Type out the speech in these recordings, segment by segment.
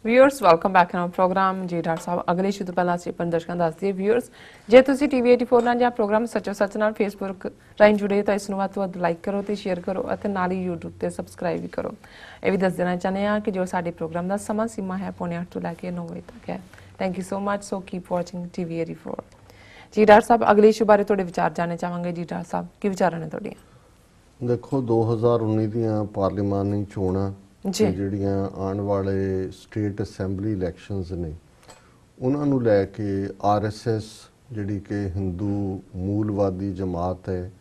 Viewers welcome back in our program जी doctor साहब अगले इशू तो पहला ਅਸੀਂ ਆਪਣੇ ਦਰਸ਼ਕਾਂ ਦੱਸ ਦਈਏ व्यूअर्स ਜੇ ਤੁਸੀਂ ਟੀਵੀ 84 ਨਾਲ ਜਾਂ ਪ੍ਰੋਗਰਾਮ ਸੱਚੋ ਸੱਚ ਨਾਲ ਫੇਸਬੁੱਕ ਰਾਹੀਂ ਜੁੜੇ ਤਾਂ ਇਸ ਨੂੰ ਵੱਧ ਤੋਂ ਵੱਧ ਲਾਈਕ ਕਰੋ ਤੇ ਸ਼ੇਅਰ ਕਰੋ ਅਤੇ ਨਾਲ ਹੀ YouTube ਤੇ ਸਬਸਕ੍ਰਾਈਬ ਵੀ ਕਰੋ। ਇਹ ਵੀ ਦੱਸ ਦੇਣਾ ਚਾਹੁੰਦੇ ਹਾਂ ਕਿ ਜੋ ਸਾਡੇ ਪ੍ਰੋਗਰਾਮ ਦਾ ਸਮਾਂ ਸੀਮਾ ਹੈ 8:30 ਤੋਂ ਲੈ ਕੇ 9 ਵਜੇ ਤੱਕ ਹੈ। Thank you so much so keep watching TV 84। ਜੀ ਡਾਕਟਰ ਸਾਹਿਬ ਅਗਲੇ ਇਸ਼ੂ ਬਾਰੇ ਤੁਹਾਡੇ ਵਿਚਾਰ ਜਾਣਨੇ ਚਾਹਾਂਗੇ। ਜੀ ਡਾਕਟਰ ਸਾਹਿਬ ਕੀ ਵਿਚਾਰਾਂ ਨੇ ਤੁਹਾਡੀਆਂ? ਦੇਖੋ 2019 ਦੀਆਂ ਪਾਰਲੀਮਾਨੀ ਚੋਣਾਂ ਜਿਹੜੀਆਂ ਆਉਣ ਵਾਲੇ ਸਟੇਟ ਅਸੈਂਬਲੀ ਇਲੈਕਸ਼ਨਸ ਨੇ ਉਹਨਾਂ ਨੂੰ ਲੈ ਕੇ RSS ਜਿਹੜੀ ਕਿ ਹਿੰਦੂ ਮੂਲਵਾਦੀ ਜਮਾਤ ਹੈ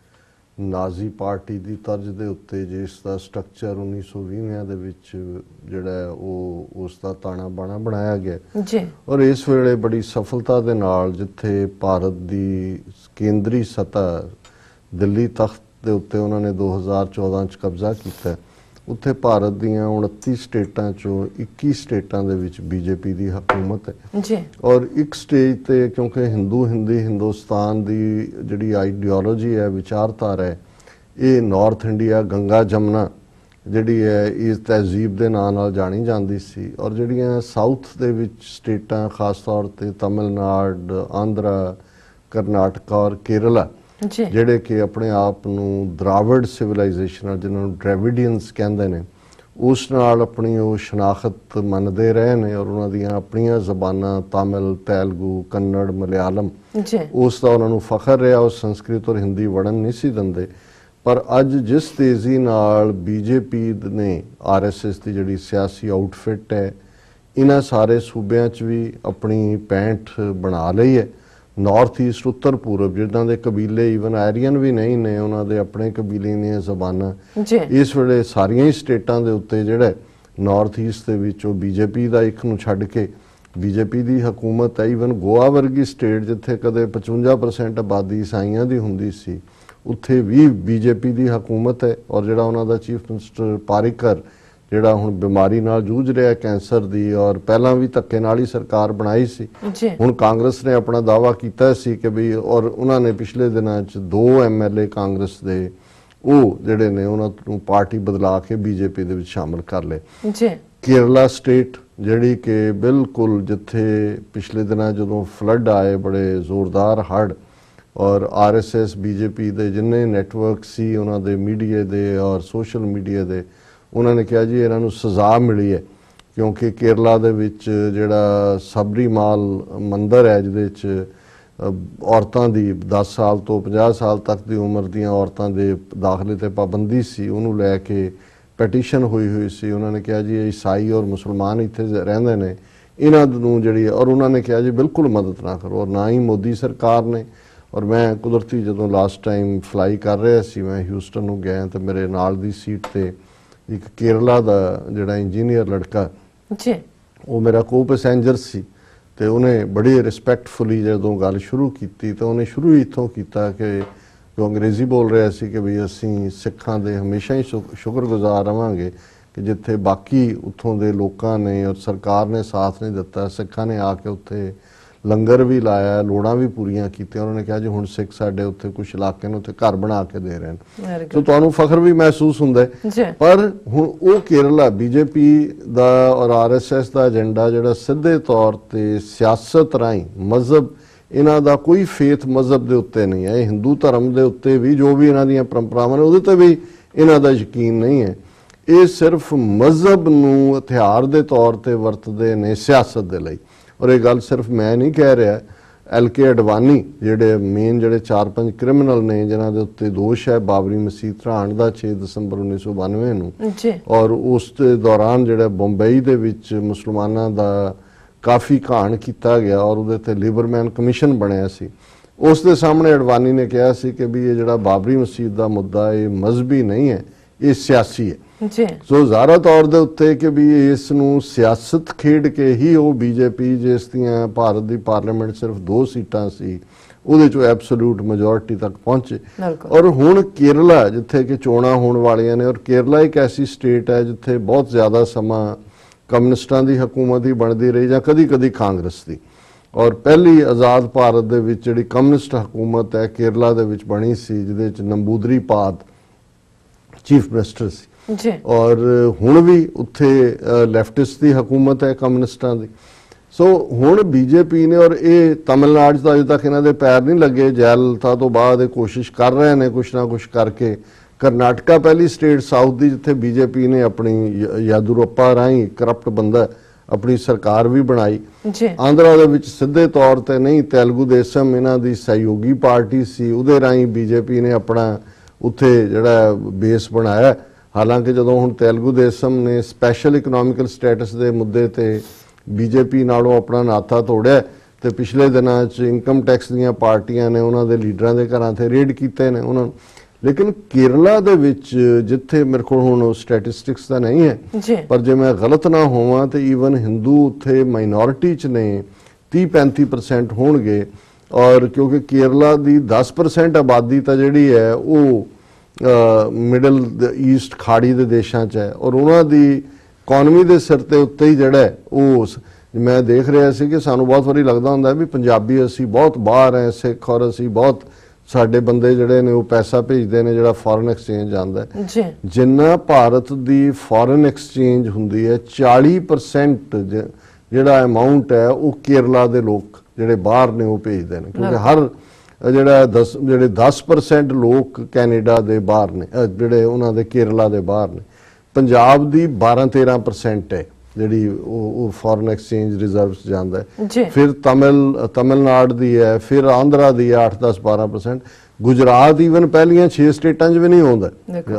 ਨਾਜ਼ੀ ਪਾਰਟੀ ਦੀ ਤਰਜ਼ ਦੇ ਉੱਤੇ ਜਿਸ ਦਾ ਸਟਰਕਚਰ 1920 ਦੇ ਵਿੱਚ ਜਿਹੜਾ ਉਹ ਉਸ ਦਾ ਤਾਣਾ ਬਾਣਾ ਬਣਾਇਆ ਗਿਆ ਜੀ ਔਰ ਇਸ ਵੇਲੇ ਬੜੀ ਸਫਲਤਾ ਦੇ ਨਾਲ ਜਿੱਥੇ ਭਾਰਤ ਦੀ ਕੇਂਦਰੀ ਸੱਤਾ ਦਿੱਲੀ ਤਖਤ ਦੇ ਉੱਤੇ ਉਹਨਾਂ ਨੇ 2014 ਚ ਕਬਜ਼ਾ ਕੀਤਾ ਉੱਥੇ ਭਾਰਤ ਦੀਆਂ 29 ਸਟੇਟਾਂ ਚੋਂ 21 ਸਟੇਟਾਂ ਦੇ ਵਿੱਚ ਬੀਜੇਪੀ ਦੀ ਹਕੂਮਤ ਹੈ ਜੀ ਔਰ ਇੱਕ ਸਟੇਜ ਤੇ ਕਿਉਂਕਿ ਹਿੰਦੁਸਤਾਨ ਦੀ ਜਿਹੜੀ ਆਈਡੀਓਲੋਜੀ ਹੈ ਵਿਚਾਰਧਾਰਾ ਹੈ ਇਹ ਨਾਰਥ ਇੰਡੀਆ ਗੰਗਾ ਜਮਨਾ ਜਿਹੜੀ ਹੈ ਇਸ ਤਹਿਜ਼ੀਬ ਦੇ ਨਾਂ ਨਾਲ ਜਾਣੀ ਜਾਂਦੀ ਸੀ ਔਰ ਜਿਹੜੀਆਂ ਸਾਊਥ ਦੇ ਵਿੱਚ ਸਟੇਟਾਂ ਖਾਸ ਤੌਰ ਤੇ ਤਮਿਲਨਾਡੂ ਆਂਧਰਾ ਕਰਨਾਟਕਾ ਔਰ ਕੇਰਲਾ ਜਿਹੜੇ ਕਿ ਆਪਣੇ ਆਪ ਨੂੰ ਦਰਾਵਿੜ ਸਿਵਲਾਈਜੇਸ਼ਨ ਜਿਹਨਾਂ ਨੂੰ ਡ੍ਰੈਵਿਡੀਅਨਸ ਕਹਿੰਦੇ ਨੇ ਉਸ ਨਾਲ ਆਪਣੀ ਉਹ ਸ਼ਨਾਖਤ ਮੰਨਦੇ ਰਹੇ ਨੇ ਔਰ ਉਹਨਾਂ ਦੀਆਂ ਆਪਣੀਆਂ ਜ਼ਬਾਨਾਂ ਤਾਮਿਲ ਤੇਲਗੂ ਕੰਨੜ ਮਲਿਆਲਮ ਉਸ ਦਾ ਉਹਨਾਂ ਨੂੰ ਫਖਰ ਰਿਹਾ ਉਹ ਸੰਸਕ੍ਰਿਤ ਔਰ ਹਿੰਦੀ ਵੜਨ ਨਹੀਂ ਸੀ ਦਿੰਦੇ ਪਰ ਅੱਜ ਜਿਸ ਤੇਜ਼ੀ ਨਾਲ ਬੀਜੇਪੀ ਨੇ RSS ਦੀ ਜਿਹੜੀ ਸਿਆਸੀ ਆਊਟਫਿਟ ਹੈ ਇਹਨਾਂ ਸਾਰੇ ਸੂਬਿਆਂ 'ਚ ਵੀ ਆਪਣੀ ਪੈਂਠ ਬਣਾ ਲਈ ਹੈ ਨਾਰਥ ਈਸਟ ਉੱਤਰ ਪੂਰਬ ਜਿੱਦਾਂ ਦੇ ਕਬੀਲੇ ਈਵਨ ਆਰੀਅਨ ਵੀ ਨਹੀਂ ਨੇ ਉਹਨਾਂ ਦੇ ਆਪਣੇ ਕਬੀਲੇ ਦੀਆਂ ਜ਼ਬਾਨਾਂ ਇਸ ਵੇਲੇ ਸਾਰੀਆਂ ਹੀ ਸਟੇਟਾਂ ਦੇ ਉੱਤੇ ਜਿਹੜਾ ਨਾਰਥ ਈਸਟ ਦੇ ਵਿੱਚ ਉਹ ਬੀਜੇਪੀ ਦਾ ਇੱਕ ਨੂੰ ਛੱਡ ਕੇ ਬੀਜੇਪੀ ਦੀ ਹਕੂਮਤ ਹੈ ਈਵਨ ਗੋਆ ਵਰਗੀ ਸਟੇਟ ਜਿੱਥੇ ਕਦੇ 55% ਆਬਾਦੀ ਈਸਾਈਆਂ ਦੀ ਹੁੰਦੀ ਸੀ ਉੱਥੇ ਵੀ ਬੀਜੇਪੀ ਦੀ ਹਕੂਮਤ ਹੈ ਔਰ ਜਿਹੜਾ ਉਹਨਾਂ ਦਾ ਚੀਫ ਮਿਨਿਸਟਰ ਪਾਰੀਕਰ ਜਿਹੜਾ ਹੁਣ ਬਿਮਾਰੀ ਨਾਲ ਜੂਝ ਰਿਹਾ ਕੈਂਸਰ ਦੀ ਔਰ ਪਹਿਲਾਂ ਵੀ ਧੱਕੇ ਨਾਲ ਹੀ ਸਰਕਾਰ ਬਣਾਈ ਸੀ ਹੁਣ ਕਾਂਗਰਸ ਨੇ ਆਪਣਾ ਦਾਅਵਾ ਕੀਤਾ ਸੀ ਕਿ ਵੀ ਔਰ ਉਹਨਾਂ ਨੇ ਪਿਛਲੇ ਦਿਨਾਂ 'ਚ 2 MLA ਕਾਂਗਰਸ ਦੇ ਉਹ ਜਿਹੜੇ ਨੇ ਉਹਨਾਂ ਨੂੰ ਪਾਰਟੀ ਬਦਲਾ ਕੇ ਬੀਜੇਪੀ ਦੇ ਵਿੱਚ ਸ਼ਾਮਲ ਕਰ ਲਏ ਕੇਰਲਾ ਸਟੇਟ ਜਿਹੜੀ ਕਿ ਬਿਲਕੁਲ ਜਿੱਥੇ ਪਿਛਲੇ ਦਿਨਾਂ ਜਦੋਂ ਫਲੱਡ ਆਏ ਬੜੇ ਜ਼ੋਰਦਾਰ ਹੜ੍ਹ ਔਰ RSS ਬੀਜੇਪੀ ਦੇ ਜਿੰਨੇ ਨੈਟਵਰਕ ਸੀ ਉਹਨਾਂ ਦੇ ਮੀਡੀਆ ਦੇ ਔਰ ਸੋਸ਼ਲ ਮੀਡੀਆ ਦੇ ਉਹਨਾਂ ਨੇ ਕਿਹਾ ਜੀ ਇਹਨਾਂ ਨੂੰ ਸਜ਼ਾ ਮਿਲੀ ਹੈ ਕਿਉਂਕਿ ਕੇਰਲਾ ਦੇ ਵਿੱਚ ਜਿਹੜਾ ਸਬਰੀਮਾਲ ਮੰਦਿਰ ਹੈ ਜਿਹਦੇ 'ਚ ਔਰਤਾਂ ਦੀ 10 ਸਾਲ ਤੋਂ 50 ਸਾਲ ਤੱਕ ਦੀ ਉਮਰ ਦੀਆਂ ਔਰਤਾਂ ਦੇ ਦਾਖਲੇ ਤੇ ਪਾਬੰਦੀ ਸੀ ਉਹਨੂੰ ਲੈ ਕੇ ਪੈਟੀਸ਼ਨ ਹੋਈ ਸੀ ਉਹਨਾਂ ਨੇ ਕਿਹਾ ਜੀ ਈਸਾਈ ਔਰ ਮੁਸਲਮਾਨ ਇੱਥੇ ਰਹਿੰਦੇ ਨੇ ਇਹਨਾਂ ਨੂੰ ਜਿਹੜੀ ਔਰ ਉਹਨਾਂ ਨੇ ਕਿਹਾ ਜੀ ਬਿਲਕੁਲ ਮਦਦ ਨਾ ਕਰੋ ਔਰ ਨਾ ਹੀ ਮੋਦੀ ਸਰਕਾਰ ਨੇ ਔਰ ਮੈਂ ਕੁਦਰਤੀ ਜਦੋਂ ਲਾਸਟ ਟਾਈਮ ਫਲਾਈ ਕਰ ਰਿਹਾ ਸੀ ਮੈਂ ਹਿਊਸਟਨ ਨੂੰ ਗਿਆ ਤੇ ਮੇਰੇ ਨਾਲ ਦੀ ਸੀਟ ਤੇ ਇੱਕ ਕੇਰਲਾ ਦਾ ਜਿਹੜਾ ਇੰਜੀਨੀਅਰ ਲੜਕਾ ਜੀ ਉਹ ਮੇਰਾ ਕੋ ਪੈਸੇਂਜਰ ਸੀ ਤੇ ਉਹਨੇ ਬੜੀ ਰਿਸਪੈਕਟਫੁਲੀ ਜਦੋਂ ਗੱਲ ਸ਼ੁਰੂ ਕੀਤੀ ਤਾਂ ਉਹਨੇ ਸ਼ੁਰੂ ਇੱਥੋਂ ਕੀਤਾ ਕਿ ਉਹ ਅੰਗਰੇਜ਼ੀ ਬੋਲ ਰਿਹਾ ਸੀ ਕਿ ਵੀ ਅਸੀਂ ਸਿੱਖਾਂ ਦੇ ਹਮੇਸ਼ਾ ਹੀ ਸ਼ੁਕਰਗੁਜ਼ਾਰ ਰਵਾਂਗੇ ਕਿ ਜਿੱਥੇ ਬਾਕੀ ਉੱਥੋਂ ਦੇ ਲੋਕਾਂ ਨੇ ਔਰ ਸਰਕਾਰ ਨੇ ਸਾਥ ਨਹੀਂ ਦਿੱਤਾ ਸਿੱਖਾਂ ਨੇ ਆ ਕੇ ਉੱਥੇ ਲੰਗਰ ਵੀ ਲਾਇਆ ਲੋੜਾਂ ਵੀ ਪੂਰੀਆਂ ਕੀਤੀਆਂ ਉਹਨਾਂ ਨੇ ਕਿਹਾ ਜੀ ਹੁਣ ਸਿੱਖ ਸਾਡੇ ਉੱਥੇ ਕੁਝ ਇਲਾਕੇ ਨੂੰ ਉੱਥੇ ਘਰ ਬਣਾ ਕੇ ਦੇ ਰਹੇ ਨੇ ਸੋ ਤੁਹਾਨੂੰ ਫਖਰ ਵੀ ਮਹਿਸੂਸ ਹੁੰਦਾ ਪਰ ਹੁਣ ਉਹ ਕੇਰਲਾ ਬੀਜੇਪੀ ਦਾ ਔਰ RSS ਦਾ ਏਜੰਡਾ ਜਿਹੜਾ ਸਿੱਧੇ ਤੌਰ ਤੇ ਸਿਆਸਤ ਰਾਹੀਂ ਮਜ਼ਹਬ ਇਹਨਾਂ ਦਾ ਕੋਈ ਫੇਥ ਮਜ਼ਹਬ ਦੇ ਉੱਤੇ ਨਹੀਂ ਹੈ ਹਿੰਦੂ ਧਰਮ ਦੇ ਉੱਤੇ ਵੀ ਜੋ ਵੀ ਇਹਨਾਂ ਦੀਆਂ ਪਰੰਪਰਾਵਾਂ ਨੇ ਉਹਦੇ ਤੇ ਵੀ ਇਹਨਾਂ ਦਾ ਯਕੀਨ ਨਹੀਂ ਹੈ ਇਹ ਸਿਰਫ ਮਜ਼ਹਬ ਨੂੰ ਹਥਿਆਰ ਦੇ ਤੌਰ ਤੇ ਵਰਤਦੇ ਨੇ ਸਿਆਸਤ ਦੇ ਲਈ ਔਰ ਇਹ ਗੱਲ ਸਿਰਫ ਮੈਂ ਨਹੀਂ ਕਹਿ ਰਿਹਾ LK ਅਡਵਾਨੀ ਜਿਹੜੇ ਮੇਨ ਜਿਹੜੇ 4-5 ਕ੍ਰਿਮੀਨਲ ਨੇ ਜਿਨ੍ਹਾਂ ਦੇ ਉੱਤੇ ਦੋਸ਼ ਹੈ ਬਾਬਰੀ ਮਸਜਿਦ ਢਾਣ ਦਾ 6 ਦਸੰਬਰ 1992 ਨੂੰ ਔਰ ਉਸ ਦੇ ਦੌਰਾਨ ਜਿਹੜਾ ਬੰਬਈ ਦੇ ਵਿੱਚ ਮੁਸਲਮਾਨਾਂ ਦਾ ਕਾਫੀ ਘਾਣ ਕੀਤਾ ਗਿਆ ਔਰ ਉਹਦੇ ਤੇ ਲਿਬਰਮੈਨ ਕਮਿਸ਼ਨ ਬਣਿਆ ਸੀ ਉਸ ਦੇ ਸਾਹਮਣੇ ਅਡਵਾਨੀ ਨੇ ਕਿਹਾ ਸੀ ਕਿ ਵੀ ਇਹ ਜਿਹੜਾ ਬਾਬਰੀ ਮਸਜਿਦ ਦਾ ਮੁੱਦਾ ਇਹ ਮਜ਼ਹਬੀ ਨਹੀਂ ਹੈ ਇਹ ਸਿਆਸੀ ਹੈ ਸੋ ਜ਼ਾਹਰਾ ਤੌਰ ਦੇ ਉੱਤੇ ਕਿ ਵੀ ਇਸ ਨੂੰ ਸਿਆਸਤ ਖੇਡ ਕੇ ਹੀ ਉਹ ਬੀਜੇਪੀ ਜਿਸ ਦੀਆਂ ਭਾਰਤ ਦੀ ਪਾਰਲੀਮੈਂਟ ਸਿਰਫ 2 ਸੀਟਾਂ ਸੀ ਉਹਦੇ ਚੋਂ ਐਬਸੋਲੂਟ ਮੈਜੋਰਿਟੀ ਤੱਕ ਪਹੁੰਚੇ ਔਰ ਹੁਣ ਕੇਰਲਾ ਜਿੱਥੇ ਕਿ ਚੋਣਾਂ ਹੋਣ ਵਾਲੀਆਂ ਨੇ ਔਰ ਕੇਰਲਾ ਇੱਕ ਐਸੀ ਸਟੇਟ ਹੈ ਜਿੱਥੇ ਬਹੁਤ ਜ਼ਿਆਦਾ ਸਮਾਂ ਕਮਿਊਨਿਸਟਾਂ ਦੀ ਹਕੂਮਤ ਹੀ ਬਣਦੀ ਰਹੀ ਜਾਂ ਕਦੀ ਕਾਂਗਰਸ ਦੀ ਔਰ ਪਹਿਲੀ ਆਜ਼ਾਦ ਭਾਰਤ ਦੇ ਵਿੱਚ ਜਿਹੜੀ ਕਮਿਊਨਿਸਟ ਹਕੂਮਤ ਹੈ ਕੇਰਲਾ ਦੇ ਵਿੱਚ ਬਣੀ ਸੀ ਜਿਹਦੇ ਵਿੱਚ ਨੰਬੂਦਰੀ ਪਾਦ ਚੀਫ ਮਿਨਿਸਟਰ ਸੀ ਔਰ ਹੁਣ ਵੀ ਉੱਥੇ ਲੈਫਟਿਸਟ ਦੀ ਹਕੂਮਤ ਹੈ, ਕਮਿਊਨਿਸਟਾਂ ਦੀ। ਸੋ ਹੁਣ ਬੀਜੇਪੀ ਨੇ, ਔਰ ਇਹ ਤਮਿਲਨਾਡੂ ਦਾ ਅਜੇ ਤੱਕ ਇਹਨਾਂ ਦੇ ਪੈਰ ਨਹੀਂ ਲੱਗੇ, ਜੈਲਲਤਾ ਤੋਂ ਬਾਅਦ ਇਹ ਕੋਸ਼ਿਸ਼ ਕਰ ਰਹੇ ਨੇ ਕੁਛ ਨਾ ਕੁਛ ਕਰਕੇ। ਕਰਨਾਟਕਾ ਪਹਿਲੀ ਸਟੇਟ ਸਾਊਥ ਦੀ ਜਿੱਥੇ ਬੀਜੇਪੀ ਨੇ ਆਪਣੀ ਯਾਦੂਰੱਪਾ ਰਾਹੀਂ ਕਰਪਟ ਬੰਦਾ ਆਪਣੀ ਸਰਕਾਰ ਵੀ ਬਣਾਈ। ਆਂਧਰਾ ਦੇ ਵਿੱਚ ਸਿੱਧੇ ਤੌਰ ਤੇ ਨਹੀਂ, ਤੇਲਗੂ ਦੇਸ਼ਮ ਇਹਨਾਂ ਦੀ ਸਹਿਯੋਗੀ ਪਾਰਟੀ ਸੀ, ਉਹਦੇ ਰਾਹੀਂ ਬੀਜੇਪੀ ਨੇ ਆਪਣਾ ਉੱਥੇ ਜਿਹੜਾ ਬੇਸ ਬਣਾਇਆ। ਹਾਲਾਂਕਿ ਜਦੋਂ ਹੁਣ ਤੇਲਗੂ ਦੇਸ਼ਮ ਨੇ ਸਪੈਸ਼ਲ ਇਕਨੋਮਿਕਲ ਸਟੇਟਸ ਦੇ ਮੁੱਦੇ ਤੇ ਬੀਜੇਪੀ ਨਾਲੋਂ ਆਪਣਾ ਨਾਤਾ ਤੋੜਿਆ ਤੇ ਪਿਛਲੇ ਦਿਨਾਂ 'ਚ ਇਨਕਮ ਟੈਕਸ ਦੀਆਂ ਪਾਰਟੀਆਂ ਨੇ ਉਹਨਾਂ ਦੇ ਲੀਡਰਾਂ ਦੇ ਘਰਾਂ ਤੇ ਰੇਡ ਕੀਤੇ ਨੇ ਉਹਨਾਂ ਨੂੰ। ਲੇਕਿਨ ਕੇਰਲਾ ਦੇ ਵਿੱਚ ਜਿੱਥੇ ਮੇਰੇ ਕੋਲ ਹੁਣ ਸਟੈਟਿਸਟਿਕਸ ਤਾਂ ਨਹੀਂ ਹੈ, ਪਰ ਜੇ ਮੈਂ ਗਲਤ ਨਾ ਹੋਵਾਂ ਤੇ ਈਵਨ ਹਿੰਦੂ ਉੱਥੇ ਮਾਈਨੋਰਿਟੀ 'ਚ ਨੇ, 30-35% ਹੋਣਗੇ। ਔਰ ਕਿਉਂਕਿ ਕੇਰਲਾ ਦੀ 10% ਆਬਾਦੀ ਤਾਂ ਜਿਹੜੀ ਹੈ ਉਹ ਮਿਡਲ ਈਸਟ ਖਾੜੀ ਦੇ ਦੇਸ਼ਾਂ 'ਚ ਹੈ, ਔਰ ਉਹਨਾਂ ਦੀ ਇਕਨੋਮੀ ਦੇ ਸਿਰ ਤੇ ਉੱਤੇ ਹੀ ਜਿਹੜਾ ਉਹ ਮੈਂ ਦੇਖ ਰਿਹਾ ਸੀ ਕਿ ਸਾਨੂੰ ਬਹੁਤ ਵਾਰੀ ਲੱਗਦਾ ਹੁੰਦਾ ਵੀ ਪੰਜਾਬੀ ਅਸੀਂ ਬਹੁਤ ਬਾਹਰ ਹੈ, ਸਿੱਖ ਔਰ ਅਸੀਂ ਬਹੁਤ ਸਾਡੇ ਬੰਦੇ ਜਿਹੜੇ ਨੇ ਉਹ ਪੈਸਾ ਭੇਜਦੇ ਨੇ ਜਿਹੜਾ ਫੋਰਨ ਐਕਸਚੇਂਜ ਆਉਂਦਾ। ਜਿੰਨਾ ਭਾਰਤ ਦੀ ਫੋਰਨ ਐਕਸਚੇਂਜ ਹੁੰਦੀ ਹੈ 40% ਜਿਹੜਾ ਅਮਾਉਂਟ ਹੈ ਉਹ ਕੇਰਲਾ ਦੇ ਲੋਕ ਜਿਹੜੇ ਬਾਹਰ ਨੇ ਉਹ ਭੇਜਦੇ ਨੇ, ਕਿਉਂਕਿ ਹਰ ਜਿਹੜੇ 10% ਲੋਕ ਕੈਨੇਡਾ ਦੇ ਬਾਹਰ ਨੇ, ਜਿਹੜੇ ਉਹਨਾਂ ਦੇ ਕੇਰਲਾ ਦੇ ਬਾਹਰ ਨੇ। ਪੰਜਾਬ ਦੀ 12-13% ਹੈ ਜਿਹੜੀ ਉਹ ਫੋਰਨ ਐਕਸਚੇਂਜ ਰਿਜ਼ਰਵਸ ਜਾਂਦਾ ਹੈ। ਫਿਰ ਤਮਿਲਨਾਡੂ ਦੀ ਹੈ, ਫਿਰ ਆਂਧਰਾ ਦੀ ਹੈ 8-10-12%। ਗੁਜਰਾਤ ਈਵਨ ਪਹਿਲੀਆਂ 6 ਸਟੇਟਾਂ 'ਚ ਵੀ ਨਹੀਂ ਆਉਂਦਾ।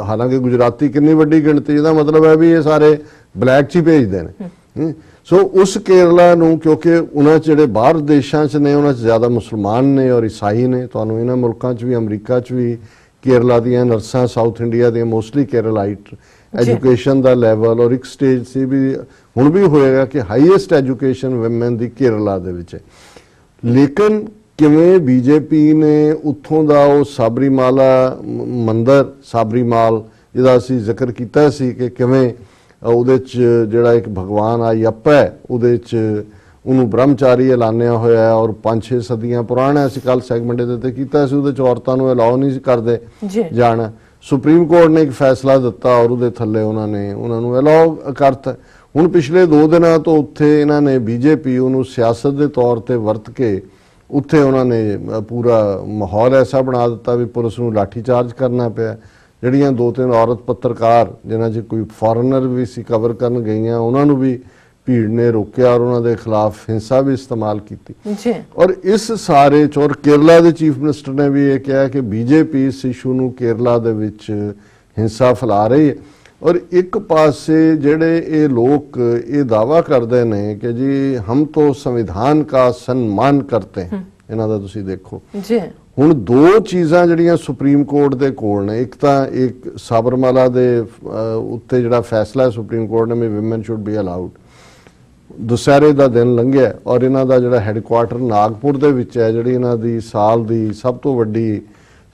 ਹਾਲਾਂਕਿ ਗੁਜਰਾਤੀ ਕਿੰਨੀ ਵੱਡੀ ਗਿਣਤੀ, ਇਹਦਾ ਮਤਲਬ ਹੈ ਵੀ ਇਹ ਸਾਰੇ ਬਲੈਕ 'ਚ ਹੀ ਭੇਜਦੇ ਨੇ। ਸੋ ਉਸ ਕੇਰਲਾ ਨੂੰ, ਕਿਉਂਕਿ ਉਹਨਾਂ 'ਚ ਜਿਹੜੇ ਬਾਹਰ ਦੇਸ਼ਾਂ 'ਚ ਨੇ ਉਹਨਾਂ 'ਚ ਜ਼ਿਆਦਾ ਮੁਸਲਮਾਨ ਨੇ ਔਰ ਈਸਾਈ ਨੇ। ਤੁਹਾਨੂੰ ਇਹਨਾਂ ਮੁਲਕਾਂ 'ਚ ਵੀ, ਅਮਰੀਕਾ 'ਚ ਵੀ ਕੇਰਲਾ ਦੀਆਂ ਨਰਸਾਂ, ਸਾਊਥ ਇੰਡੀਆ ਦੀਆਂ ਮੋਸਟਲੀ ਕੇਰਲਾਈਟ, ਐਜੂਕੇਸ਼ਨ ਦਾ ਲੈਵਲ ਔਰ ਇੱਕ ਸਟੇਜ ਸੀ ਵੀ ਹੁਣ ਵੀ ਹੋਏਗਾ ਕਿ ਹਾਈਐਸਟ ਐਜੂਕੇਸ਼ਨ ਵਿਮਨ ਦੀ ਕੇਰਲਾ ਦੇ ਵਿੱਚ ਹੈ। ਲੇਕਿਨ ਕਿਵੇਂ ਬੀਜੇਪੀ ਨੇ ਉੱਥੋਂ ਦਾ ਉਹ ਸਾਬਰੀਮਾਲਾ ਮੰਦਰ, ਸਾਬਰੀਮਾਲ ਜਿਹਦਾ ਅਸੀਂ ਜ਼ਿਕਰ ਕੀਤਾ ਸੀ ਕਿ ਕਿਵੇਂ ਉਹਦੇ 'ਚ ਜਿਹੜਾ ਇੱਕ ਭਗਵਾਨ ਆਯੱਪਾ ਹੈ ਉਹਦੇ 'ਚ ਉਹਨੂੰ ਬ੍ਰਹਮਚਾਰੀ ਐਲਾਨਿਆ ਹੋਇਆ ਔਰ 5-6 ਸਦੀਆਂ ਪੁਰਾਣਾ। ਅਸੀਂ ਕੱਲ ਸੈਗਮੈਂਟ ਦੇ ਉੱਤੇ ਕੀਤਾ ਸੀ, ਉਹਦੇ 'ਚ ਔਰਤਾਂ ਨੂੰ ਅਲਾਓ ਨਹੀਂ ਕਰਦੇ ਜਾਣਾ। ਸੁਪਰੀਮ ਕੋਰਟ ਨੇ ਇੱਕ ਫੈਸਲਾ ਦਿੱਤਾ ਔਰ ਉਹਦੇ ਥੱਲੇ ਉਹਨਾਂ ਨੂੰ ਅਲਾਓ ਕਰਤਾ। ਹੁਣ ਪਿਛਲੇ 2 ਦਿਨਾਂ ਤੋਂ ਉੱਥੇ ਇਹਨਾਂ ਨੇ ਬੀਜੇਪੀ ਉਹਨੂੰ ਸਿਆਸਤ ਦੇ ਤੌਰ ਤੇ ਵਰਤ ਕੇ ਉੱਥੇ ਉਹਨਾਂ ਨੇ ਪੂਰਾ ਮਾਹੌਲ ਐਸਾ ਬਣਾ ਦਿੱਤਾ ਵੀ ਪੁਲਿਸ ਨੂੰ ਲਾਠੀ ਚਾਰਜ ਕਰਨਾ ਪਿਆ। ਜਿਹੜੀਆਂ 2-3 ਔਰਤ ਪੱਤਰਕਾਰ ਜਿਨ੍ਹਾਂ 'ਚ ਕੋਈ ਫੋਰਨਰ ਵੀ ਸੀ ਕਵਰ ਕਰਨ ਗਈਆਂ, ਉਹਨਾਂ ਨੂੰ ਵੀ ਭੀੜ ਨੇ ਰੋਕਿਆ ਔਰ ਉਹਨਾਂ ਦੇ ਖਿਲਾਫ ਹਿੰਸਾ ਵੀ ਇਸਤੇਮਾਲ ਕੀਤੀ। ਔਰ ਇਸ ਸਾਰੇ ਚੋਰ ਕੇਰਲਾ ਦੇ ਚੀਫ ਮਿਨਿਸਟਰ ਨੇ ਵੀ ਇਹ ਕਿਹਾ ਕਿ ਬੀਜੇਪੀ ਇਸ ਇਸ਼ੂ ਨੂੰ ਕੇਰਲਾ ਦੇ ਵਿੱਚ ਹਿੰਸਾ ਫੈਲਾ ਰਹੀ ਹੈ। ਔਰ ਇੱਕ ਪਾਸੇ ਜਿਹੜੇ ਇਹ ਲੋਕ ਇਹ ਦਾਵਾ ਕਰਦੇ ਨੇ ਕਿ ਜੀ ਹਮ ਤੋਂ ਸੰਵਿਧਾਨ ਕਾ ਸਨਮਾਨ ਕਰਤੇ हैं, ਇਹਨਾਂ ਦਾ ਤੁਸੀਂ ਦੇਖੋ। ਹੁਣ 2 ਚੀਜ਼ਾਂ ਜਿਹੜੀਆਂ ਸੁਪਰੀਮ ਕੋਰਟ ਦੇ ਕੋਲ ਨੇ, ਇੱਕ ਤਾਂ ਇੱਕ ਸਾਬਰਮਾਲਾ ਦੇ ਉੱਤੇ ਜਿਹੜਾ ਫੈਸਲਾ ਸੁਪਰੀਮ ਕੋਰਟ ਨੇ ਵੀ ਵਿਮਨ ਸ਼ੁੱਡ ਬੀ ਅਲਾਉਡ। ਦੁਸਹਿਰੇ ਦਾ ਦਿਨ ਲੰਘਿਆ ਔਰ ਇਹਨਾਂ ਦਾ ਜਿਹੜਾ ਹੈੱਡਕੁਆਟਰ ਨਾਗਪੁਰ ਦੇ ਵਿੱਚ ਹੈ, ਜਿਹੜੀ ਇਹਨਾਂ ਦੀ ਸਾਲ ਦੀ ਸਭ ਤੋਂ ਵੱਡੀ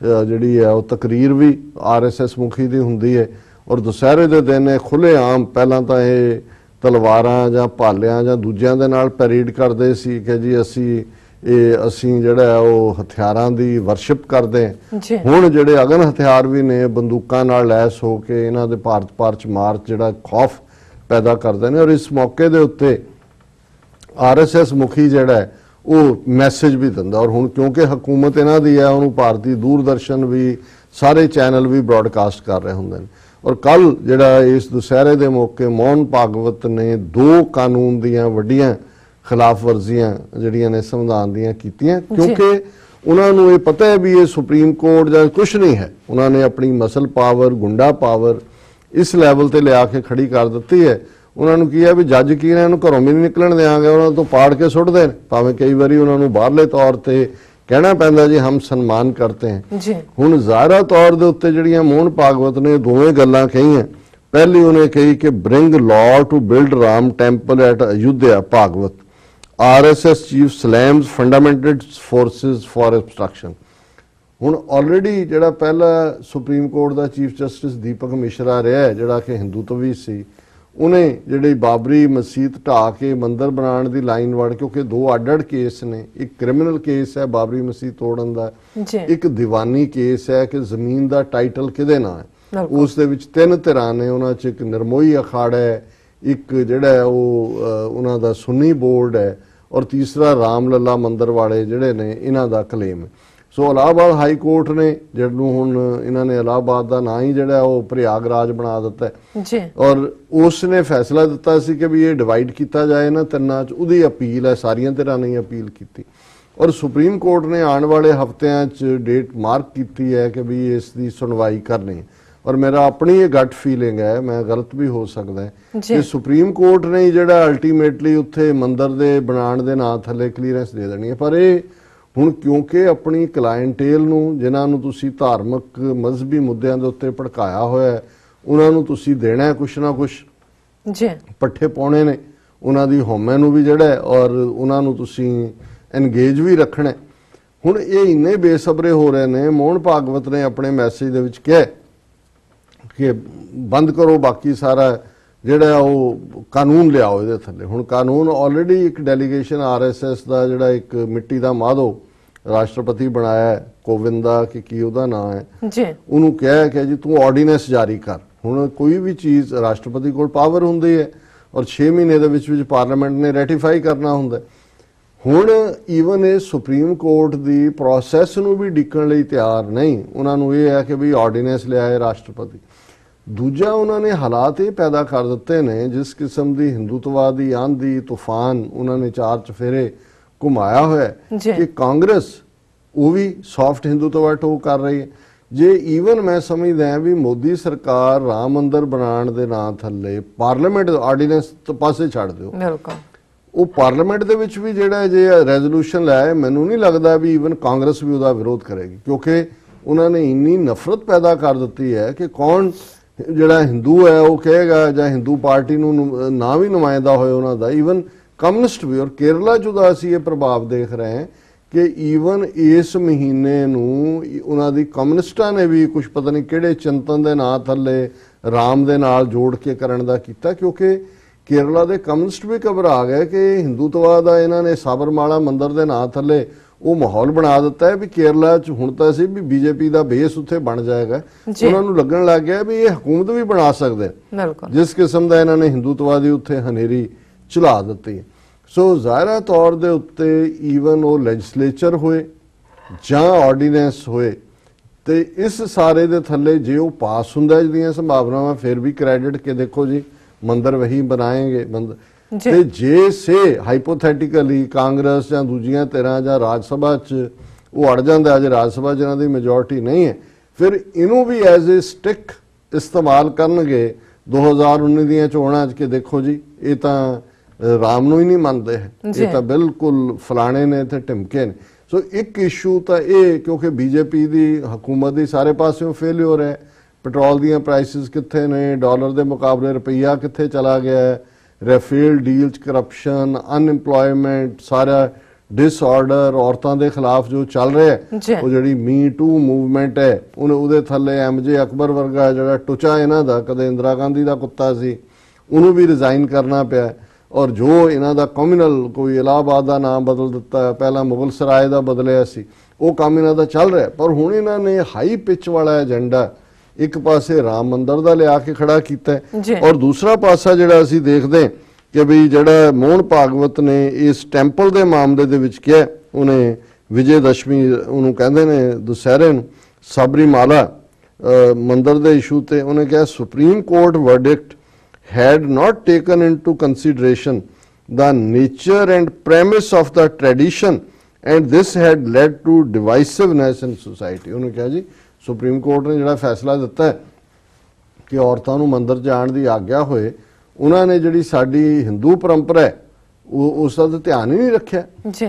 ਜਿਹੜੀ ਹੈ ਉਹ ਤਕਰੀਰ ਵੀ RSS ਮੁਖੀ ਦੀ ਹੁੰਦੀ ਹੈ। ਔਰ ਦੁਸਹਿਰੇ ਦੇ ਦਿਨ ਇਹ ਖੁੱਲ੍ਹੇਆਮ ਪਹਿਲਾਂ ਤਾਂ ਇਹ ਤਲਵਾਰਾਂ ਜਾਂ ਭਾਲਿਆਂ ਜਾਂ ਦੂਜਿਆਂ ਦੇ ਨਾਲ ਪੈਰੇਡ ਕਰਦੇ ਸੀ ਕਿ ਜੀ ਅਸੀਂ ਜਿਹੜਾ ਉਹ ਹਥਿਆਰਾਂ ਦੀ ਵਰਸ਼ਿਪ ਕਰਦੇ ਹਾਂ। ਹੁਣ ਜਿਹੜੇ ਅਗਨ ਹਥਿਆਰ ਵੀ ਨੇ, ਬੰਦੂਕਾਂ ਨਾਲ ਲੈਸ ਹੋ ਕੇ ਇਹਨਾਂ ਦੇ ਭਾਰਤ ਪਾਰਚ ਮਾਰਚ ਜਿਹੜਾ ਖੌਫ ਪੈਦਾ ਕਰਦੇ ਨੇ। ਔਰ ਇਸ ਮੌਕੇ ਦੇ ਉੱਤੇ RSS ਮੁਖੀ ਜਿਹੜਾ ਹੈ ਉਹ ਮੈਸੇਜ ਵੀ ਦਿੰਦਾ। ਔਰ ਹੁਣ ਕਿਉਂਕਿ ਹਕੂਮਤ ਇਹਨਾਂ ਦੀ ਹੈ, ਉਹਨੂੰ ਭਾਰਤੀ ਦੂਰਦਰਸ਼ਨ ਵੀ ਸਾਰੇ ਚੈਨਲ ਵੀ ਬ੍ਰੌਡਕਾਸਟ ਕਰ ਰਹੇ ਹੁੰਦੇ ਨੇ। ਔਰ ਕੱਲ ਜਿਹੜਾ ਇਸ ਦੁਸਹਿਰੇ ਦੇ ਮੌਕੇ ਮੋਹਨ ਭਾਗਵਤ ਨੇ 2 ਕਾਨੂੰਨ ਦੀਆਂ ਵੱਡੀਆਂ ਖਿਲਾਫ ਵਰਜ਼ੀਆਂ ਜਿਹੜੀਆਂ ਨੇ ਸੰਵਿਧਾਨ ਦੀਆਂ ਕੀਤੀਆਂ, ਕਿਉਂਕਿ ਉਹਨਾਂ ਨੂੰ ਇਹ ਪਤਾ ਹੈ ਵੀ ਇਹ ਸੁਪਰੀਮ ਕੋਰਟ ਜਾਂ ਕੁਝ ਨਹੀਂ ਹੈ। ਉਹਨਾਂ ਨੇ ਆਪਣੀ ਮਸਲ ਪਾਵਰ, ਗੁੰਡਾ ਪਾਵਰ ਇਸ ਲੈਵਲ ਤੇ ਲਿਆ ਕੇ ਖੜੀ ਕਰ ਦਿੱਤੀ ਹੈ। ਉਹਨਾਂ ਨੂੰ ਕੀ ਹੈ ਵੀ ਜੱਜ ਕੀ ਨੇ, ਇਹਨੂੰ ਘਰੋਂ ਵੀ ਨਹੀਂ ਨਿਕਲਣ ਦਿਆਂਗੇ, ਉਹਨਾਂ ਤੋਂ ਪਾੜ ਕੇ ਸੁੱਟਦੇ ਨੇ। ਭਾਵੇਂ ਕਈ ਵਾਰੀ ਉਹਨਾਂ ਨੂੰ ਬਾਹਰਲੇ ਤੌਰ ਤੇ ਕਹਿਣਾ ਪੈਂਦਾ ਜੀ ਹਮ ਸਨਮਾਨ ਕਰਤੇ हैं। ਹੁਣ ਜ਼ਾਹਰਾ ਤੌਰ ਦੇ ਉੱਤੇ ਜਿਹੜੀਆਂ ਮੋਹਨ ਭਾਗਵਤ ਨੇ ਦੋਵੇਂ ਗੱਲਾਂ ਕਹੀਆਂ। ਪਹਿਲੀ ਉਹਨੇ ਕਹੀ ਕਿ bring law to build Ram temple at Ayodhya. Bhagwat RSS chief slams fundamental forces for obstruction। ਹੁਣ ਆਲਰੇਡੀ ਜਿਹੜਾ ਪਹਿਲਾ ਸੁਪਰੀਮ ਕੋਰਟ ਦਾ ਚੀਫ ਜਸਟਿਸ ਦੀਪਕ ਮਿਸ਼ਰਾ ਰਿਹਾ ਜਿਹੜਾ ਕਿ ਹਿੰਦੂ ਤੋਂ ਵੀ ਸੀ, ਉਹਨੇ ਜਿਹੜੀ ਬਾਬਰੀ ਮਸਜਿਦ ਢਾਹ ਕੇ ਮੰਦਰ ਬਣਾਉਣ ਦੀ ਲਾਈਨ ਵੜ, ਕਿਉਂਕਿ 2 ਅੱਡ-ਅੱਡ ਕੇਸ ਨੇ। ਇੱਕ ਕ੍ਰਿਮੀਨਲ ਕੇਸ ਹੈ ਬਾਬਰੀ ਮਸਜਿਦ ਤੋੜਨ ਦਾ, ਇੱਕ ਦੀਵਾਨੀ ਕੇਸ ਹੈ ਕਿ ਜ਼ਮੀਨ ਦਾ ਟਾਈਟਲ ਕਿਹਦੇ ਨਾਂ ਹੈ। ਉਸ ਦੇ ਵਿੱਚ 3 ਧਿਰਾਂ ਨੇ, ਉਹਨਾਂ 'ਚ ਇੱਕ ਨਿਰਮੋਹੀ ਅਖਾੜਾ ਹੈ, ਇੱਕ ਜਿਹੜਾ ਉਹ ਉਹਨਾਂ ਦਾ ਸੁੰਨੀ ਬੋਰਡ ਹੈ, ਔਰ ਤੀਸਰਾ ਰਾਮ ਲੱਲਾ ਮੰਦਰ ਵਾਲੇ ਜਿਹੜੇ ਨੇ ਇਹਨਾਂ ਦਾ ਕਲੇਮ ਹੈ। ਸੋ ਇਲਾਹਾਬਾਦ ਹਾਈ ਕੋਰਟ ਨੇ ਜਿਹਨੂੰ ਹੁਣ ਇਹਨਾਂ ਨੇ ਇਲਾਹਾਬਾਦ ਦਾ ਨਾਂ ਹੀ ਜਿਹੜਾ ਉਹ ਪ੍ਰਯਾਗਰਾਜ ਬਣਾ ਦਿੱਤਾ ਜੀ, ਔਰ ਉਸ ਨੇ ਫੈਸਲਾ ਦਿੱਤਾ ਸੀ ਕਿ ਵੀ ਇਹ ਡਿਵਾਈਡ ਕੀਤਾ ਜਾਏ ਨਾ ਤਿੰਨਾਂ 'ਚ। ਉਹਦੀ ਅਪੀਲ ਹੈ, ਸਾਰੀਆਂ ਧਿਰਾਂ ਨੇ ਅਪੀਲ ਕੀਤੀ ਔਰ ਸੁਪਰੀਮ ਕੋਰਟ ਨੇ ਆਉਣ ਵਾਲੇ ਹਫ਼ਤਿਆਂ 'ਚ ਡੇਟ ਮਾਰਕ ਕੀਤੀ ਹੈ ਕਿ ਵੀ ਇਸ ਦੀ ਸੁਣਵਾਈ ਕਰਨੀ ਹੈ। ਔਰ ਮੇਰਾ ਆਪਣੀ ਇਹ ਗੱਟ ਫੀਲਿੰਗ ਹੈ, ਮੈਂ ਗਲਤ ਵੀ ਹੋ ਸਕਦਾ ਹੈ, ਕਿ ਸੁਪਰੀਮ ਕੋਰਟ ਨੇ ਜਿਹੜਾ ਅਲਟੀਮੇਟਲੀ ਉੱਥੇ ਮੰਦਰ ਦੇ ਬਣਾਉਣ ਦੇ ਨਾਂ ਥੱਲੇ ਕਲੀਅਰੈਂਸ ਦੇ ਦੇਣੀ ਹੈ। ਪਰ ਇਹ ਹੁਣ ਕਿਉਂਕਿ ਆਪਣੀ ਕਲਾਇੰਟੇਲ ਨੂੰ, ਜਿਨ੍ਹਾਂ ਨੂੰ ਤੁਸੀਂ ਧਾਰਮਿਕ ਮਜ਼ਹਬੀ ਮੁੱਦਿਆਂ ਦੇ ਉੱਤੇ ਭੜਕਾਇਆ ਹੋਇਆ, ਉਹਨਾਂ ਨੂੰ ਤੁਸੀਂ ਦੇਣਾ ਕੁਛ ਨਾ ਕੁਛ ਜੀ, ਪੱਠੇ ਪਾਉਣੇ ਨੇ, ਉਹਨਾਂ ਦੀ ਹਉਮੈ ਨੂੰ ਵੀ ਜਿਹੜਾ ਔਰ ਉਹਨਾਂ ਨੂੰ ਤੁਸੀਂ ਐਨਗੇਜ ਵੀ ਰੱਖਣਾ। ਹੁਣ ਇਹ ਇੰਨੇ ਬੇਸਬਰੇ ਹੋ ਰਹੇ ਨੇ। ਮੋਹਨ ਭਾਗਵਤ ਨੇ ਆਪਣੇ ਮੈਸੇਜ ਦੇ ਵਿੱਚ ਕਿਹਾ ਕਿ ਬੰਦ ਕਰੋ ਬਾਕੀ ਸਾਰਾ ਜਿਹੜਾ ਉਹ ਕਾਨੂੰਨ ਲਿਆਓ ਇਹਦੇ ਥੱਲੇ। ਹੁਣ ਕਾਨੂੰਨ ਆਲਰੇਡੀ ਇੱਕ ਡੈਲੀਗੇਸ਼ਨ RSS ਦਾ ਜਿਹੜਾ ਇੱਕ ਮਿੱਟੀ ਦਾ ਮਾਧੋ ਰਾਸ਼ਟਰਪਤੀ ਬਣਾਇਆ ਕੋਵਿੰਦ ਦਾ ਕਿ ਕੀ ਉਹਦਾ ਨਾਂ ਹੈ ਜੀ, ਉਹਨੂੰ ਕਿਹਾ ਕਿ ਜੀ ਤੂੰ ਆਰਡੀਨੈਂਸ ਜਾਰੀ ਕਰ। ਹੁਣ ਕੋਈ ਵੀ ਚੀਜ਼ ਰਾਸ਼ਟਰਪਤੀ ਕੋਲ ਪਾਵਰ ਹੁੰਦੀ ਹੈ ਔਰ 6 ਮਹੀਨੇ ਦੇ ਵਿੱਚ ਪਾਰਲੀਮੈਂਟ ਨੇ ਰੈਟੀਫਾਈ ਕਰਨਾ ਹੁੰਦਾ। ਹੁਣ ਈਵਨ ਇਹ ਸੁਪਰੀਮ ਕੋਰਟ ਦੀ ਪ੍ਰੋਸੈਸ ਨੂੰ ਵੀ ਡਿੱਕਣ ਲਈ ਤਿਆਰ ਨਹੀਂ। ਉਹਨਾਂ ਨੂੰ ਇਹ ਹੈ ਕਿ ਵੀ ਆਰਡੀਨੈਂਸ ਲਿਆਏ ਰਾਸ਼ਟਰਪਤੀ। ਦੂਜਾ ਉਹਨਾਂ ਨੇ ਹਾਲਾਤ ਇਹ ਪੈਦਾ ਕਰ ਦਿੱਤੇ ਨੇ, ਜਿਸ ਕਿਸਮ ਦੀ ਹਿੰਦੂਤਵਾਦੀ ਆਂਧੀ ਤੂਫਾਨ ਉਹਨਾਂ ਨੇ 4 ਚਫੇਰੇ ਘੁਮਾਇਆ ਹੋਇਆ ਕਿ ਕਾਂਗਰਸ ਉਹ ਵੀ ਸੌਫਟ ਹਿੰਦੂਤਵਾ ਟੋ ਕਰ ਰਹੀ ਹੈ। ਜੇ ਈਵਨ ਮੈਂ ਸਮਝਦਾ ਵੀ ਮੋਦੀ ਸਰਕਾਰ ਰਾਮ ਮੰਦਰ ਬਣਾਉਣ ਦੇ ਨਾਂ ਥੱਲੇ ਪਾਰਲੀਮੈਂਟ ਆਰਡੀਨੈਂਸ ਤੋਂ ਪਾਸੇ ਛੱਡ ਦਿਓ, ਬਿਲਕੁਲ ਉਹ ਪਾਰਲੀਮੈਂਟ ਦੇ ਵਿੱਚ ਵੀ ਜਿਹੜਾ ਜੇ ਰੈਜ਼ੋਲੂਸ਼ਨ ਲਾਇਆ, ਮੈਨੂੰ ਨਹੀਂ ਲੱਗਦਾ ਵੀ ਈਵਨ ਕਾਂਗਰਸ ਵੀ ਉਹਦਾ ਵਿਰੋਧ ਕਰੇਗੀ, ਕਿਉਂਕਿ ਉਹਨਾਂ ਨੇ ਇੰਨੀ ਨਫ਼ਰਤ ਪੈਦਾ ਕਰ ਦਿੱਤੀ ਹੈ ਕਿ ਕੌਣ ਜਿਹੜਾ ਹਿੰਦੂ ਹੈ ਉਹ ਕਹੇਗਾ, ਜਾਂ ਹਿੰਦੂ ਪਾਰਟੀ ਨੂੰ ਨਾ ਵੀ ਨੁਮਾਇੰਦਾ ਹੋਏ ਉਹਨਾਂ ਦਾ, ਈਵਨ ਕਮਿਊਨਿਸਟ ਵੀ। ਔਰ ਕੇਰਲਾ 'ਚ ਉਹਦਾ ਅਸੀਂ ਇਹ ਪ੍ਰਭਾਵ ਦੇਖ ਰਹੇ ਹਾਂ ਕਿ ਈਵਨ ਇਸ ਮਹੀਨੇ ਨੂੰ ਉਹਨਾਂ ਦੀ ਕਮਿਊਨਿਸਟਾਂ ਨੇ ਵੀ ਕੁਝ ਪਤਾ ਨਹੀਂ ਕਿਹੜੇ ਚਿੰਤਨ ਦੇ ਨਾਂ ਥੱਲੇ ਰਾਮ ਦੇ ਨਾਲ ਜੋੜ ਕੇ ਕਰਨ ਦਾ ਕੀਤਾ, ਕਿਉਂਕਿ ਕੇਰਲਾ ਦੇ ਕਮਿਊਨਿਸਟ ਵੀ ਘਬਰਾ ਗਏ ਕਿ ਹਿੰਦੂਤਵਾ ਦਾ ਇਹਨਾਂ ਨੇ ਸਾਬਰਮਾਲਾ ਮੰਦਰ ਦੇ ਨਾਂ ਥੱਲੇ ਉਹ ਮਾਹੌਲ ਬਣਾ ਦਿੱਤਾ ਹੈ ਵੀ ਕੇਰਲਾ 'ਚ ਹੁਣ ਤਾਂ ਸੀ ਵੀ ਬੀਜੇਪੀ ਦਾ ਬੇਸ ਉੱਥੇ ਬਣ ਜਾਏਗਾ। ਉਹਨਾਂ ਨੂੰ ਲੱਗਣ ਲੱਗ ਗਿਆ ਵੀ ਇਹ ਹਕੂਮਤ ਵੀ ਬਣਾ ਸਕਦੇ, ਜਿਸ ਕਿਸਮ ਦਾ ਇਹਨਾਂ ਨੇ ਹਿੰਦੂਤਵਾ ਦੀ ਉੱਥੇ ਹਨੇਰੀ ਚਲਾ ਦਿੱਤੀ। ਸੋ ਜ਼ਾਹਿਰਾ ਤੌਰ ਦੇ ਉੱਤੇ ਈਵਨ ਉਹ ਲੈਜਿਸਲੇਚਰ ਹੋਏ ਜਾਂ ਆਰਡੀਨੈਂਸ ਹੋਏ ਤੇ ਇਸ ਸਾਰੇ ਦੇ ਥੱਲੇ ਜੇ ਉਹ ਪਾਸ ਹੁੰਦਾ ਜਿਹਦੀਆਂ ਸੰਭਾਵਨਾਵਾਂ, ਫਿਰ ਵੀ ਕ੍ਰੈਡਿਟ ਕਿ ਦੇਖੋ ਜੀ ਮੰਦਰ ਵਹੀ ਬਣਾਏਗੇ ਮੰਦਰ। ਤੇ ਜੇ ਸੇ ਹਾਈਪੋਥੈਟਿਕਲੀ ਕਾਂਗਰਸ ਜਾਂ ਦੂਜੀਆਂ ਧਿਰਾਂ ਜਾਂ ਰਾਜ ਸਭਾ 'ਚ ਉਹ ਅੜ ਜਾਂਦਾ, ਜੇ ਰਾਜ ਸਭਾ 'ਚ ਇਹਨਾਂ ਦੀ ਮੈਜੋਰਟੀ ਨਹੀਂ ਹੈ, ਫਿਰ ਇਹਨੂੰ ਵੀ ਐਜ਼ ਏ ਸਟਿਕ ਇਸਤੇਮਾਲ ਕਰਨਗੇ 2019 ਦੀਆਂ ਚੋਣਾਂ 'ਚ ਕਿ ਦੇਖੋ ਜੀ ਇਹ ਤਾਂ ਰਾਮ ਨੂੰ ਹੀ ਨਹੀਂ ਮੰਨਦੇ ਹੈ, ਇਹ ਤਾਂ ਬਿਲਕੁਲ ਫਲਾਣੇ ਨੇ ਤੇ ਢਿਮਕੇ ਨੇ। ਸੋ ਇੱਕ ਇਸ਼ੂ ਤਾਂ ਇਹ, ਕਿਉਂਕਿ ਬੀਜੇਪੀ ਦੀ ਹਕੂਮਤ ਦੀ ਸਾਰੇ ਪਾਸਿਓਂ ਫੇਲਿਓਰ ਹੈ। ਪੈਟਰੋਲ ਦੀਆਂ ਪ੍ਰਾਈਸਿਸ ਕਿੱਥੇ ਨੇ, ਡਾਲਰ ਦੇ ਮੁਕਾਬਲੇ ਰੁਪਈਆ ਕਿੱਥੇ ਚਲਾ ਗਿਆ ਹੈ, ਰੈਫੇਲ ਡੀਲ 'ਚ ਕਰਪਸ਼ਨ, ਅਨਇੰਪਲੋਇਮੈਂਟ, ਸਾਰਾ ਡਿਸਆਰਡਰ, ਔਰਤਾਂ ਦੇ ਖਿਲਾਫ ਜੋ ਚੱਲ ਰਿਹਾ ਉਹ ਜਿਹੜੀ Me2 ਮੂਵਮੈਂਟ ਹੈ, ਉਹਦੇ ਥੱਲੇ MJ ਅਕਬਰ ਵਰਗਾ ਜਿਹੜਾ ਟੁਚਾ ਇਹਨਾਂ ਦਾ ਕਦੇ ਇੰਦਰਾ ਗਾਂਧੀ ਦਾ ਕੁੱਤਾ ਸੀ, ਉਹਨੂੰ ਵੀ ਰਿਜ਼ਾਈਨ ਕਰਨਾ ਪਿਆ। ਔਰ ਜੋ ਇਹਨਾਂ ਦਾ ਕਮਿਊਨਲ ਕੋਈ ਇਲਾਹਾਬਾਦ ਦਾ ਨਾਮ ਬਦਲ ਦਿੱਤਾ, ਪਹਿਲਾਂ ਮੁਗਲ ਸਰਾਏ ਦਾ ਬਦਲਿਆ ਸੀ, ਉਹ ਕੰਮ ਇਹਨਾਂ ਦਾ ਚੱਲ ਰਿਹਾ। ਪਰ ਹੁਣ ਇਹਨਾਂ ਨੇ ਹਾਈ ਪਿਚ ਵਾਲਾ ਏਜੰਡਾ ਇੱਕ ਪਾਸੇ ਰਾਮ ਮੰਦਰ ਦਾ ਲਿਆ ਕੇ ਖੜਾ ਕੀਤਾ ਔਰ ਦੂਸਰਾ ਪਾਸਾ ਜਿਹੜਾ ਅਸੀਂ ਦੇਖਦੇ ਕਿ ਵੀ ਜਿਹੜਾ ਮੋਹਨ ਭਾਗਵਤ ਨੇ ਇਸ ਟੈਂਪਲ ਦੇ ਮਾਮਲੇ ਦੇ ਵਿੱਚ ਕਿਹਾ, ਉਹਨੇ ਵਿਜੇ ਦਸ਼ਮੀ ਉਹਨੂੰ ਕਹਿੰਦੇ ਨੇ ਦੁਸਹਿਰੇ ਨੂੰ, ਸਬਰੀਮਾਲਾ ਮੰਦਰ ਦੇ ਇਸ਼ੂ ਤੇ ਉਹਨੇ ਕਿਹਾ supreme court verdict had not taken into consideration the nature and premise of the tradition and this had led to divisiveness in society। ਉਹਨੇ ਕਿਹਾ ਜੀ ਸੁਪਰੀਮ ਕੋਰਟ ਨੇ ਜਿਹੜਾ ਫੈਸਲਾ ਦਿੱਤਾ ਹੈ ਕਿ ਔਰਤਾਂ ਨੂੰ ਮੰਦਰ ਜਾਣ ਦੀ ਆਗਿਆ ਹੋਏ, ਉਹਨਾਂ ਨੇ ਜਿਹੜੀ ਸਾਡੀ ਹਿੰਦੂ ਪਰੰਪਰਾ ਹੈ ਉਸ ਦਾ ਧਿਆਨ ਹੀ ਨਹੀਂ ਰੱਖਿਆ।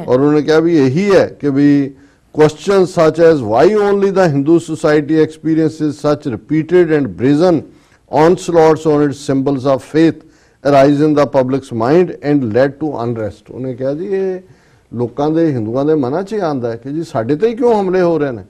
ਔਰ ਉਹਨੇ ਕਿਹਾ ਵੀ ਇਹੀ ਹੈ ਕਿ ਵੀ questions such as why only the Hindu society experiences such repeated and brazen onslaughts on its symbols of faith arise in the public's mind and led to unrest। ਉਹਨੇ ਕਿਹਾ ਜੀ ਇਹ ਲੋਕਾਂ ਦੇ ਹਿੰਦੂਆਂ ਦੇ ਮਨਾਂ 'ਚ ਆਉਂਦਾ ਹੈ ਕਿ ਜੀ ਸਾਡੇ ਤੇ ਹੀ ਕਿਉਂ ਹਮਲੇ ਹੋ ਰਹੇ ਨੇ,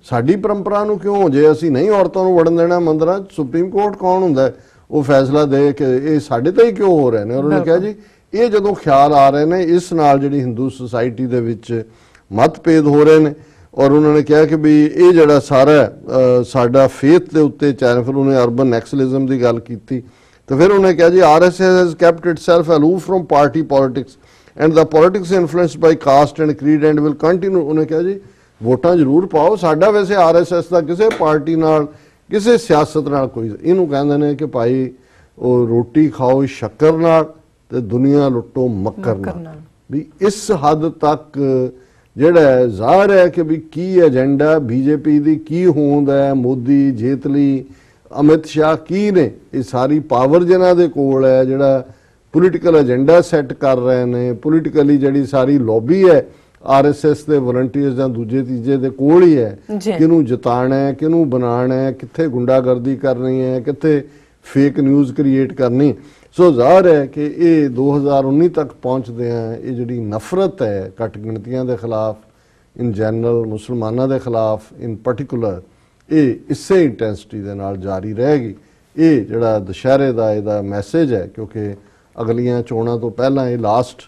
ਸਾਡੀ ਪਰੰਪਰਾ ਨੂੰ ਕਿਉਂ, ਜੇ ਅਸੀਂ ਨਹੀਂ ਔਰਤਾਂ ਨੂੰ ਵੜਨ ਦੇਣਾ ਮੰਦਰਾਂ 'ਚ, ਸੁਪਰੀਮ ਕੋਰਟ ਕੌਣ ਹੁੰਦਾ ਉਹ ਫੈਸਲਾ ਦੇ ਕਿ ਇਹ ਸਾਡੇ ਤੇ ਹੀ ਕਿਉਂ ਹੋ ਰਹੇ ਨੇ। ਔਰ ਉਹਨੇ ਕਿਹਾ ਜੀ ਇਹ ਜਦੋਂ ਖਿਆਲ ਆ ਰਹੇ ਨੇ, ਇਸ ਨਾਲ ਜਿਹੜੀ ਹਿੰਦੂ ਸੁਸਾਇਟੀ ਦੇ ਵਿੱਚ ਮਤਭੇਦ ਹੋ ਰਹੇ ਨੇ ਔਰ ਉਹਨਾਂ ਨੇ ਕਿਹਾ ਕਿ ਵੀ ਇਹ ਜਿਹੜਾ ਸਾਰਾ ਸਾਡਾ ਫੇਥ ਦੇ ਉੱਤੇ ਚਾਹੇ, ਫਿਰ ਉਹਨੇ ਅਰਬਨ ਨੈਕਸਲਿਜ਼ਮ ਦੀ ਗੱਲ ਕੀਤੀ ਤੇ ਫਿਰ ਉਹਨੇ ਕਿਹਾ ਜੀ RSS has kept itself aloof from party politics and the politics influenced by caste and creed and will continue। ਉਹਨੇ ਕਿਹਾ ਜੀ ਵੋਟਾਂ ਜ਼ਰੂਰ ਪਾਓ, ਸਾਡਾ ਵੈਸੇ RSS ਦਾ ਕਿਸੇ ਪਾਰਟੀ ਨਾਲ ਕਿਸੇ ਸਿਆਸਤ ਨਾਲ ਕੋਈ, ਇਹਨੂੰ ਕਹਿੰਦੇ ਨੇ ਕਿ ਭਾਈ ਉਹ ਰੋਟੀ ਖਾਓ ਸ਼ੱਕਰ ਨਾਲ ਤੇ ਦੁਨੀਆ ਲੁੱਟੋ ਮੱਕਰ ਨਾਲ। ਵੀ ਇਸ ਹੱਦ ਤੱਕ ਜਿਹੜਾ ਜ਼ਾਹਰ ਹੈ ਕਿ ਵੀ ਕੀ ਏਜੰਡਾ ਬੀਜੇਪੀ ਦੀ, ਕੀ ਹੋਂਦ ਹੈ, ਮੋਦੀ, ਜੇਤਲੀ, ਅਮਿਤ ਸ਼ਾਹ ਕੀ ਨੇ, ਇਹ ਸਾਰੀ ਪਾਵਰ ਜਿਨ੍ਹਾਂ ਦੇ ਕੋਲ ਹੈ, ਜਿਹੜਾ ਪੋਲੀਟੀਕਲ ਏਜੰਡਾ ਸੈੱਟ ਕਰ ਰਹੇ ਨੇ, ਪੋਲੀਟੀਕਲੀ ਜਿਹੜੀ ਸਾਰੀ ਲੌਬੀ ਹੈ RSS ਦੇ ਵਲੰਟੀਅਰਸ ਜਾਂ ਦੂਜੇ ਤੀਜੇ ਦੇ ਕੋਲ ਹੀ ਹੈ, ਕਿਹਨੂੰ ਜਿਤਾਣਾ ਹੈ, ਕਿਹਨੂੰ ਬਣਾਉਣਾ ਹੈ, ਕਿੱਥੇ ਗੁੰਡਾਗਰਦੀ ਕਰਨੀ ਹੈ, ਕਿੱਥੇ ਫੇਕ ਨਿਊਜ਼ ਕ੍ਰੀਏਟ ਕਰਨੀ। ਸੋ ਜ਼ਾਹਰ ਹੈ ਕਿ ਇਹ 2019 ਤੱਕ ਪਹੁੰਚਦੇ ਆ ਇਹ ਜਿਹੜੀ ਨਫ਼ਰਤ ਹੈ ਘੱਟ ਗਿਣਤੀਆਂ ਦੇ ਖਿਲਾਫ, ਇਨ ਜਨਰਲ ਮੁਸਲਮਾਨਾਂ ਦੇ ਖਿਲਾਫ ਇਨ ਪਾਰਟਿਕੂਲਰ, ਇਹ ਇਸੇ ਇੰਟੈਂਸਿਟੀ ਦੇ ਨਾਲ ਜਾਰੀ ਰਹੇਗੀ। ਇਹ ਜਿਹੜਾ ਦੁਸ਼ਹਿਰੇ ਦਾ ਇਹਦਾ ਮੈਸੇਜ ਹੈ, ਕਿਉਂਕਿ ਅਗਲੀਆਂ ਚੋਣਾਂ ਤੋਂ ਪਹਿਲਾਂ ਇਹ ਲਾਸਟ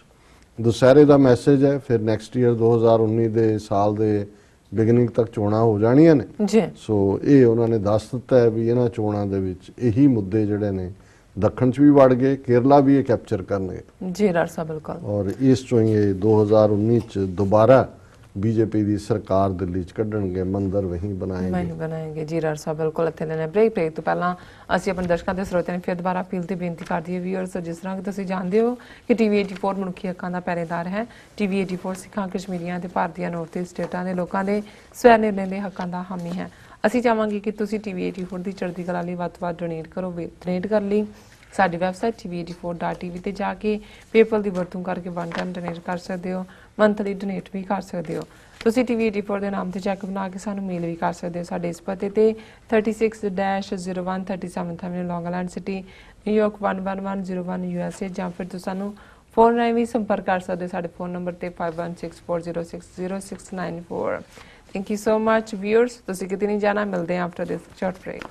ਦੁਸਹਿਰੇ ਦਾ ਮੈਸੇਜ ਹੈ, ਫਿਰ ਨੈਕਸਟ ਈਅਰ 2019 ਦੇ ਸਾਲ ਦੇ ਬਿਗਨਿੰਗ ਤੱਕ ਚੋਣਾਂ ਹੋ ਜਾਣੀਆਂ ਨੇ ਜੀ। ਸੋ ਇਹ ਉਹਨਾਂ ਨੇ ਦੱਸ ਦਿੱਤਾ ਹੈ ਵੀ ਇਹਨਾਂ ਚੋਣਾਂ ਦੇ ਵਿੱਚ ਇਹੀ ਮੁੱਦੇ ਜਿਹੜੇ ਨੇ ਦੱਖਣ 'ਚ ਵੀ ਵੜ ਗਏ, ਕੇਰਲਾ ਵੀ ਇਹ ਕੈਪਚਰ ਕਰਨਗੇ ਜੀ ਡਾਕਟਰ ਸਾਹਿਬ, ਬਿਲਕੁਲ। ਔਰ ਇਸ ਚੋਂ ਹੀ 2019 'ਚ ਦੁਬਾਰਾ ਬੀਜੇਪੀ ਦੀ ਸਰਕਾਰ ਦਿੱਲੀ 'ਚ ਕੱਢਣਗੇ, ਮੰਦਰ ਵਹੀਂ ਬਣਾਏਗੇ ਜੀ ਡਾਕਟਰ ਸਾਹਿਬ, ਬਿਲਕੁਲ। ਇੱਥੇ ਲੈਣੇ ਬ੍ਰੇਕ ਤੋਂ ਪਹਿਲਾਂ ਅਸੀਂ ਆਪਣੇ ਦਰਸ਼ਕਾਂ ਦੇ ਸਰੋਤਿਆਂ ਨੂੰ ਫਿਰ ਦੁਬਾਰਾ ਅਪੀਲ ਤੇ ਬੇਨਤੀ ਕਰਦੀ ਹੈ ਵੀਅਰਸ, ਜਿਸ ਤਰ੍ਹਾਂ ਕਿ ਤੁਸੀਂ ਜਾਣਦੇ ਹੋ ਕਿ TV 84 ਮਨੁੱਖੀ ਹੱਕਾਂ ਦਾ ਪਹਿਰੇਦਾਰ ਹੈ। TV 84 ਸਿੱਖਾਂ, ਕਸ਼ਮੀਰੀਆਂ ਤੇ ਭਾਰਤੀਆਂ ਨਾਰਥ ਈਸਟ ਸਟੇਟਾਂ ਦੇ ਲੋਕਾਂ ਦੇ ਸਵੈ ਨਿਰਣੇ ਦੇ ਹੱਕਾਂ ਦਾ ਹਾਮੀ ਹੈ। ਅਸੀਂ ਚਾਹਾਂਗੇ ਕਿ ਤੁਸੀਂ TV 84 ਦੀ ਚੜ੍ਹਦੀ ਕਲਾ ਲਈ ਵੱਧ ਤੋਂ ਵੱਧ ਡੋਨੇਟ ਕਰੋ। ਡੋਨੇਟ ਕਰਨ ਲਈ ਸਾਡੀ ਵੈਬਸਾਈਟ tv84.tv ਤੇ ਜਾ ਕੇ ਪੇਪਲ ਦੀ ਵਰਤੋਂ ਕਰਕੇ ਵਨ ਟਾਈਮ ਡੋਨੇਟ ਕਰ ਸਕਦੇ ਹੋ, ਮੰਥਲੀ ਡੋਨੇਟ ਵੀ ਕਰ ਸਕਦੇ ਹੋ। ਤੁਸੀਂ TV 84 ਦੇ ਨਾਮ ਤੇ ਚੈੱਕ ਬਣਾ ਕੇ ਸਾਨੂੰ ਮੇਲ ਵੀ ਕਰ ਸਕਦੇ ਹੋ ਸਾਡੇ ਇਸ ਪਤੇ ਤੇ 36-0137 ਐਵਨਿਊ, ਲੌਂਗ ਆਈਲੈਂਡ ਸਿਟੀ, ਨਿਊਯਾਰਕ 11101 USA, ਜਾਂ ਫਿਰ ਤੁਸੀਂ ਸਾਨੂੰ ਫੋਨ ਰਾਹੀਂ ਵੀ ਸੰਪਰਕ ਕਰ ਸਕਦੇ ਹੋ ਸਾਡੇ ਫੋਨ ਨੰਬਰ ਤੇ 5164060694। Thank you so much viewers, ਤੁਸੀਂ ਕਿਤੇ ਨਹੀਂ ਜਾਣਾ, ਮਿਲਦੇ ਹਾਂ ਆਫਟਰ ਦਿਸ ਸ਼ਾਰਟ ਬ੍ਰੇਕ।